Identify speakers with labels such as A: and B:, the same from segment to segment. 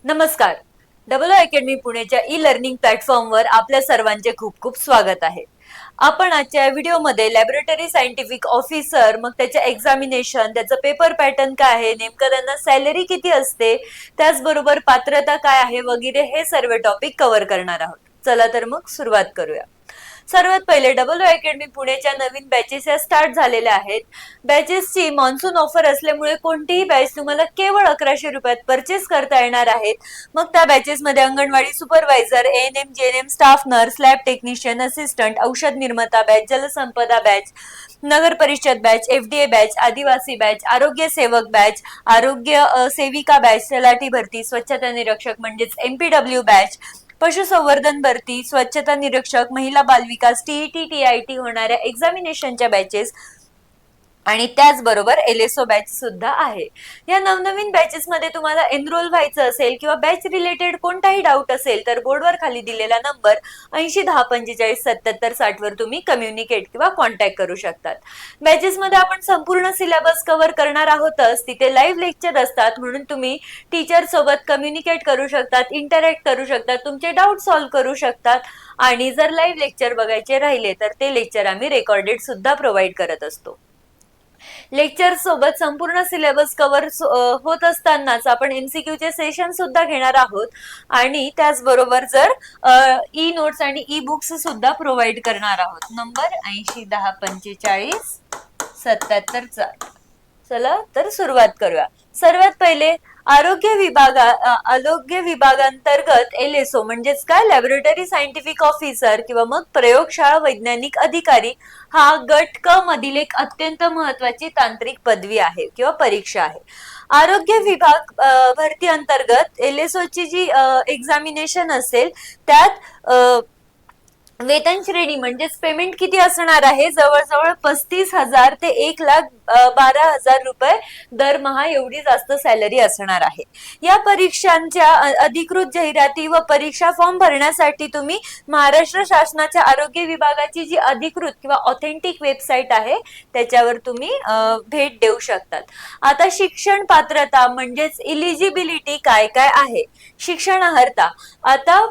A: नमस्कार. Double academy पुणेच्या e learning प्लॅटफॉर्मवर आपल्या सर्वांचे खूप खूप स्वागत आहे. आपण आजच्या व्हिडिओमध्ये लॅबोरेटरी सायंटिफिक ऑफिसर, मग त्याचे एक्झामिनेशन, त्याचं पेपर पॅटर्न काय आहे, नेमकं त्यांना सॅलरी किती असते, त्याचबरोबर पात्रता काय आहे वगैरे हे सर्व टॉपिक कव्हर करणार आहोत. चला तर मग सुरुवात करूया. सर्वात पहिले डबल अकॅडमी पुणेच्या नवीन बॅचेस या स्टार्ट झालेल्या आहेत. बॅचेसची मान्सून ऑफर असल्यामुळे कोणतीही बॅच तुम्हाला केवळ 1100 रुपयात परचेस करता येणार आहेत. मग त्या बॅचेसमध्ये anganwadi supervisor, ANM, JNM, staff nurse, lab technician, assistant, औषध निर्माता बॅच, जलसंपदा बॅच, नगर परिषद बॅच, एफडीए बॅच, आदिवासी बॅच, आरोग्य सेवक बॅच, आरोग्य सेविका बॅच, तलाठी भरती, स्वच्छता निरीक्षक म्हणजेच एमपीडब्ल्यू बॅच, पशुसंवर्धन भरती, स्वच्छता निरीक्षक, महिला बालविकास, टीईटी, टीआयटी होणाऱ्या एक्झामिनेशनच्या बॅचेस आणि त्याचबरोबर एलएसओ बॅच सुद्धा आहे. या नवनवीन बॅचेस मध्ये तुम्हाला एनरोल व्हायचं असेल किंवा बॅच रिलेटेड कोणताही डाऊट असेल तर बोर्डवर खाली दिलेला नंबर 80 10 45 77 60 वर तुम्ही कम्युनिकेट किंवा कॉन्टॅक्ट करू शकतात. बॅचेस मध्ये आपण संपूर्ण सिलेबस कव्हर करणार आहोतच. तिथे लाईव्ह लेक्चर असतात म्हणून तुम्ही टीचर सोबत कम्युनिकेट करू शकतात, इंटरॅक्ट करू शकतात, तुमचे डाऊट सॉल्व्ह करू शकतात आणि जर लाईव्ह लेक्चर बघायचे राहिले तर ते लेक्चर आम्ही रेकॉर्डेड सुद्धा प्रोव्हाइड करत असतो. लेक्चर सोबत संपूर्ण सिलेबस कव्हर होत असतानाच आपण एमसीक्यू चे सेशन सुद्धा घेणार आहोत आणि त्याचबरोबर जर ई नोट्स आणि ई बुक्स सुद्धा प्रोव्हाइड करणार आहोत. नंबर 80 10 45 77 60. चला तर सुरुवात करूया. सर्वात पहिले आरोग्य विभागांतर्गत एलएसओ म्हणजेच काय, लॅबोरेटरी सायंटिफिक ऑफिसर किंवा मग प्रयोगशाळा वैज्ञानिक अधिकारी हा गट क मधील एक अत्यंत महत्वाची तांत्रिक पदवी आहे किंवा परीक्षा आहे. आरोग्य विभाग भरती अंतर्गत एलएसओ ची जी एक्झामिनेशन असेल त्यात वेतन श्रेणी म्हणजेच पेमेंट किती असणार आहे, जवळजवळ 35,000 ते 1,12,000 रुपये दरमहा एवढी जास्त सॅलरी असणार आहे. या परीक्षांच्या अधिकृत जाहिराती व परीक्षा फॉर्म भरण्यासाठी तुम्ही महाराष्ट्र शासनाच्या आरोग्य विभागाची जी अधिकृत किंवा ऑथेंटिक वेबसाईट आहे त्याच्यावर तुम्ही भेट देऊ शकतात. आता शिक्षण पात्रता म्हणजेच इलिजिबिलिटी काय काय आहे. शिक्षण अर्हता आता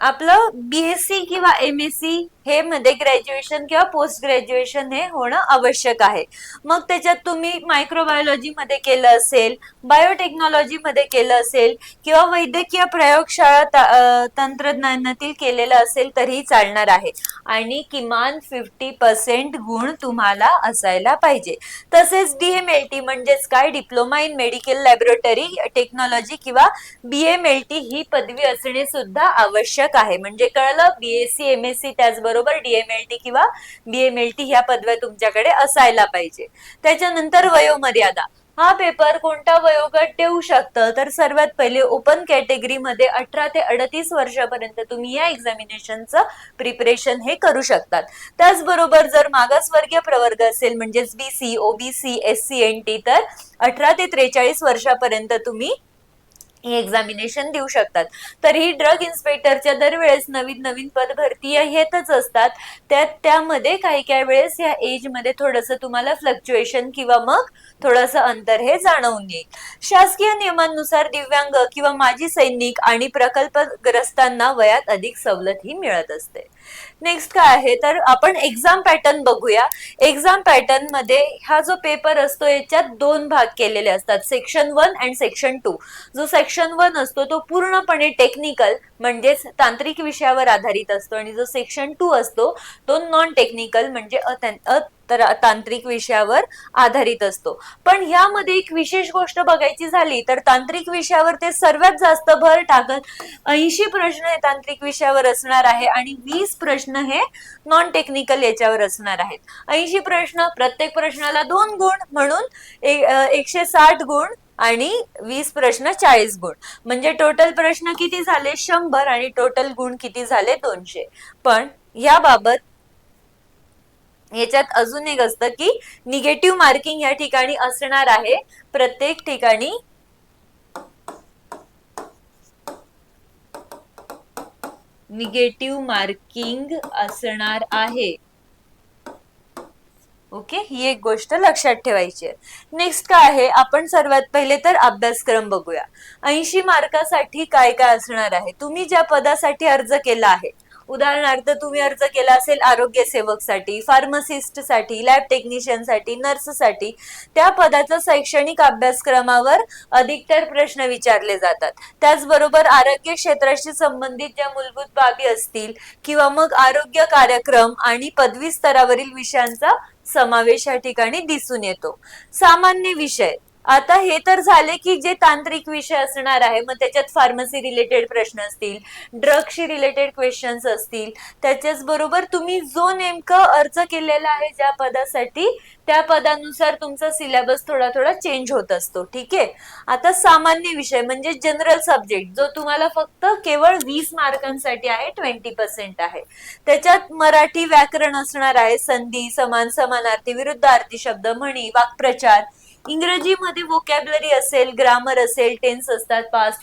A: आपलं बीएससी किंवा एमएससी हे मध्ये ग्रॅज्युएशन किंवा पोस्ट ग्रॅज्युएशन हे होणं आवश्यक आहे. मग त्याच्यात तुम्ही मायक्रोबायोलॉजी मध्ये केलं असेल, बायोटेक्नॉलॉजी मध्ये केलं असेल किंवा वैद्यकीय प्रयोगशाळा तंत्रज्ञानातील केलेलं असेल तरीही चालणार आहे आणि किमान 50% गुण तुम्हाला असायला पाहिजे. तसेच डीएमएलटी म्हणजेच काय, diploma in medical laboratory technology किंवा बीएमएलटी ही पदवी असणे सुद्धा आवश्यक आहे. म्हणजे कळलं, बीएससी एमएससी त्याचबरोबर डीएमएलटी किंवा बीएमएलटी ह्या पदव्या तुमच्याकडे असायला पाहिजे. त्याच्यानंतर वयोमर्यादा, हा पेपर कोणता वयोगट देऊ शकतं तर सर्वात पहिले ओपन कॅटेगरी मध्ये 18 ते 38 वर्षापर्यंत तुम्ही या एक्झामिनेशनचं प्रिपरेशन हे करू शकतात. त्याचबरोबर जर मागासवर्गीय प्रवर्ग असेल म्हणजेच बीसी, ओबीसी, एससी, एनटी तर 18 ते 43 वर्षापर्यंत तुम्ही हे एक्झामिनेशन देऊ शकतात. तर ही ड्रग इन्स्पेक्टरच्या दरवेळेस नवीन नवीन पद भरती येतच असतात. त्यामध्ये काही वेळेस या एज मध्ये थोडंसं तुम्हाला फ्लक्च्युएशन किंवा मग थोडंसं अंतर हे जाणवून येईल. शासकीय नियमांनुसार दिव्यांग किंवा माजी सैनिक आणि प्रकल्पग्रस्तांना वयात अधिक सवलत ही मिळत असते. नेक्स्ट काय आहे तर आपण एक्झाम पॅटर्न बघूया. एक्झाम पॅटर्न मध्ये हा जो पेपर असतो याच्यात दोन भाग केलेले असतात, सेक्शन 1 आणि सेक्शन 2. जो सेक्शन 1 असतो तो पूर्णपणे टेक्निकल म्हणजेच तांत्रिक विषयावर आधारित असतो आणि जो सेक्शन 2 असतो तो नॉन टेक्निकल म्हणजे तांत्रिक विषयावर आधारित असतो. पण ह्यामध्ये एक विशेष गोष्ट बघायची झाली तर तांत्रिक विषयावर ते सर्वात जास्त भर टाकत 80 प्रश्न हे तांत्रिक विषयावर असणार आहे आणि 20 प्रश्न हे नॉन टेक्निकल याच्यावर असणार आहेत. 80 प्रश्न, प्रत्येक प्रश्नाला 2 गुण म्हणून 160 गुण आणि 20 प्रश्न 40 गुण म्हणजे टोटल प्रश्न किती झाले 100 आणि टोटल गुण किती झाले 200. पण याबाबत याच्यात अजून एक असतं की निगेटिव्ह मार्किंग या ठिकाणी असणार आहे. प्रत्येक ठिकाणी निगेटिव्ह मार्किंग असणार आहे. ओके, ही एक गोष्ट लक्षात ठेवायची आहे. नेक्स्ट काय आहे, आपण सर्वात पहिले तर अभ्यासक्रम बघूया. 80 मार्कासाठी काय काय असणार आहे. तुम्ही ज्या पदासाठी अर्ज केला आहे, उदाहरणार्थ तुम्ही अर्ज केला असेल आरोग्य सेवकसाठी, फार्मासिस्टसाठी, लॅब टेक्निशियनसाठी, नर्ससाठी, त्या पदाचा शैक्षणिक अभ्यासक्रमावर अधिकतर प्रश्न विचारले जातात. त्याचबरोबर आरोग्य क्षेत्राशी संबंधित ज्या मूलभूत बाबी असतील किंवा मग आरोग्य कार्यक्रम आणि पदवी स्तरावरील विषयांचा समावेश या ठिकाणी दिसून येतो. सामान्य विषय, आता हे तर झाले की जे तांत्रिक विषय असणार आहे, मग त्याच्यात फार्मसी रिलेटेड प्रश्न असतील, ड्रगशी रिलेटेड क्वेश्चन्स असतील, त्याच्याच बरोबर तुम्ही जो नेमका अर्ज केलेला आहे ज्या पदासाठी, त्या पदानुसार तुमचा सिलेबस थोडा थोडा चेंज होत असतो. ठीक आहे. आता सामान्य विषय म्हणजे जनरल सब्जेक्ट, जो तुम्हाला फक्त केवळ 20 मार्कांसाठी आहे, 20% आहे. त्याच्यात मराठी व्याकरण असणार आहे, संधी, समान, समानार्थी, विरुद्धार्थी शब्द, म्हणी, वाक्प्रचार. इंग्रजीमध्ये वोकॅब्युलरी असेल, ग्रामर असेल, टेन्स असतात, पास्ट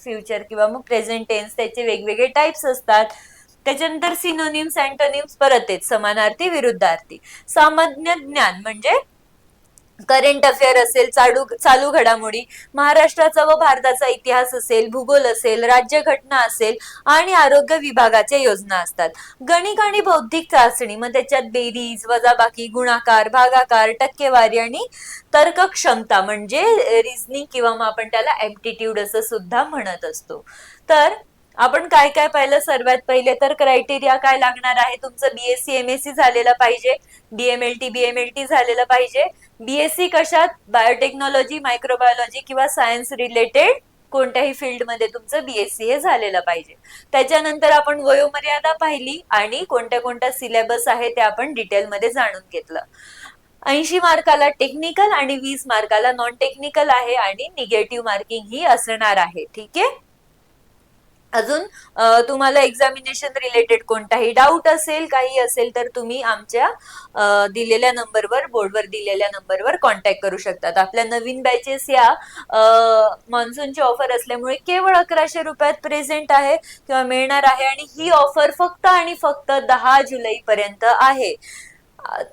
A: फ्युचर किंवा मग प्रेझेंट टेन्स, त्याचे वेगवेगळे टाइप्स असतात. त्याच्यानंतर सिनोनिम्स, अँटोनिम्स परत आहेत, समानार्थी, विरुद्धार्थी. सामान्य ज्ञान म्हणजे करंट अफेअर असेल, चालू घडामोडी, महाराष्ट्राचा व भारताचा इतिहास असेल, भूगोल असेल, राज्यघटना असेल आणि आरोग्य विभागाच्या योजना असतात. गणित आणि बौद्धिक चाचणी, मग त्याच्यात बेरीज, वजाबाकी, गुणाकार, भागाकार, टक्केवारी आणि तर्क क्षमता म्हणजे रिझनिंग किंवा मग आपण त्याला ऍप्टिट्यूड असं सुद्धा म्हणत असतो. तर आपण काय काय पाहिलं, सर्वात पहिले तर क्रायटेरिया काय लागणार आहे, तुमचं बीएससी एमएससी झालेलं पाहिजे, डीएमएलटी बीएमएलटी झालेलं पाहिजे. बीएससी कशात, बायोटेक्नॉलॉजी, मायक्रोबायोलॉजी किंवा सायन्स रिलेटेड कोणत्याही फील्डमध्ये तुमचं बीएससी हे झालेलं पाहिजे. त्याच्यानंतर आपण वयोमर्यादा पाहिली आणि कोणत्या कोणत्या सिलेबस आहे ते आपण डिटेलमध्ये जाणून घेतलं. 80 मार्काला टेक्निकल आणि 20 मार्काला नॉन टेक्निकल आहे आणि निगेटिव्ह मार्किंग ही असणार आहे. ठीक आहे. अजून तुम्हाला एक्झामिनेशन रिलेटेड कोणताही डाऊट असेल, काही असेल तर तुम्ही आमच्या दिलेल्या नंबरवर, बोर्डवर दिलेल्या नंबरवर कॉन्टॅक्ट करू शकतात. आपल्या नवीन बॅचेस या मान्सूनची ऑफर असल्यामुळे केवळ 1100 रुपयात प्रेझेंट आहे किंवा मिळणार आहे आणि ही ऑफर फक्त आणि फक्त 10 जुलै पर्यंत आहे.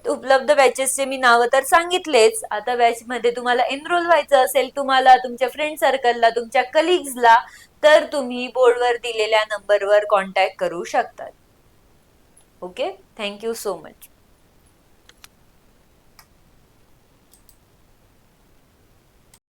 A: उपलब्ध बॅचेसचे मी नाव तर सांगितलेच. आता बॅच मध्ये तुम्हाला एनरोल व्हायचं असेल, तुम्हाला तुमच्या फ्रेंड सर्कलला, तुमच्या कलिग्सला, तर तुम्ही बोर्डवर दिलेल्या नंबरवर कॉन्टॅक्ट करू शकतात. Okay, thank you so much.